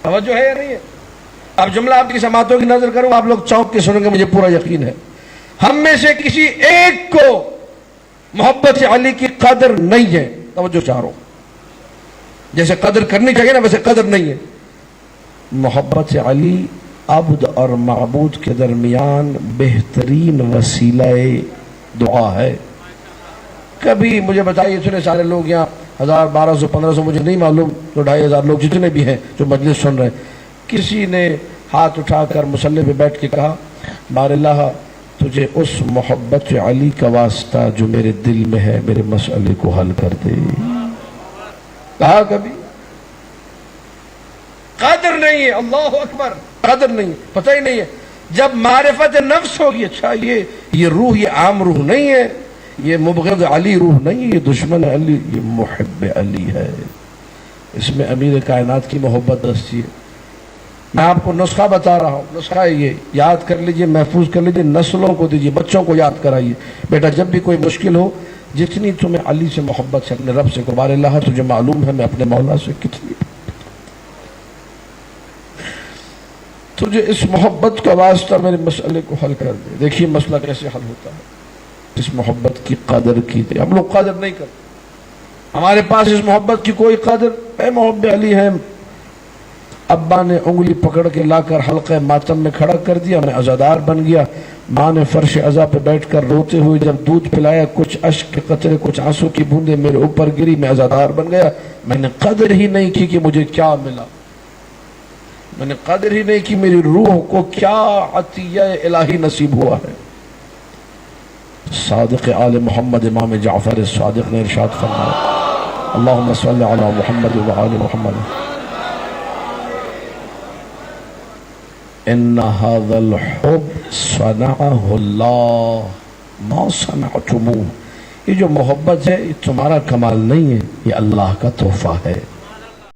توجہ ہے یا نہیں ہے؟ اب جملہ آپ کی سماعتوں کی نظر کروں، آپ لوگ چونک کے سنیں گے، مجھے پورا یقین ہے ہم میں سے کسی ایک کو محبت علی کی قدر نہیں ہے۔ توجہ چاروں، جیسے قدر کرنی چاہیے نا ویسے قدر نہیں ہے۔ محبت علی عبد اور معبود کے درمیان بہترین وسیلہ دعا ہے۔ کبھی مجھے بتائیے، اتنے سارے لوگ یہاں 1000 1200 1500 مجھے نہیں معلوم، تو 2500 لوگ جتنے بھی ہیں جو مجلس سن رہے ہیں، کسی نے ہاتھ اٹھا کر مصلی پہ بیٹھ کے کہا بار اللہ تجھے اس محبت علی کا واسطہ جو میرے دل میں ہے میرے مسئلے کو حل کر دے؟ کہا کبھی؟ قدر نہیں ہے، اللہ اکبر، قدر نہیں ہے، پتہ ہی نہیں ہے۔ جب معرفت نفس ہوگی، اچھا یہ روح، یہ عام روح نہیں ہے، یہ مبغض علی روح نہیں ہے، یہ دشمن علی، یہ محب علی ہے، اس میں امیر کائنات کی محبت دستی ہے۔ میں آپ کو نسخہ بتا رہا ہوں، نسخہ ہے یہ، یاد کر لیجئے، محفوظ کر لیجئے، نسلوں کو دیجئے، بچوں کو یاد کرائیے، بیٹا جب بھی کوئی مشکل ہو، جتنی تمہیں علی سے محبت سے اپنے رب سے بار اللہ تجھے معلوم ہے میں اپنے مولا سے کتنی، تجھے اس محبت کا واسطہ میرے مسئلے کو حل کر دے۔ دیکھیے مسئلہ کیسے حل ہوتا ہے، اس محبت کی قدر کیجیے۔ ہم لوگ قدر نہیں کرتے، ہمارے پاس اس محبت کی کوئی قدر، اے محب علی ہے، ابا نے انگلی پکڑ کے لا کر حلقہ ماتم میں کھڑا کر دیا، میں عزادار بن گیا۔ ماں نے فرش عزا پہ بیٹھ کر روتے ہوئے جب دودھ پلایا، کچھ اشک کے قطرے، کچھ آنسو کی بوندیں میرے اوپر گری، میں عزادار بن گیا۔ میں نے قدر ہی نہیں کی کہ مجھے کیا ملا، میں نے قدر ہی نہیں کی میری روح کو کیا عطیہ الہی نصیب ہوا ہے۔ صادق آل محمد امام جعفر صادق نے ارشاد فرمایا، اللہم صلی علی محمد و آل محمد، ان هذا الحب صنعه اللہ ما صنعتموه، یہ جو محبت ہے یہ تمہارا کمال نہیں ہے، یہ اللہ کا تحفہ ہے۔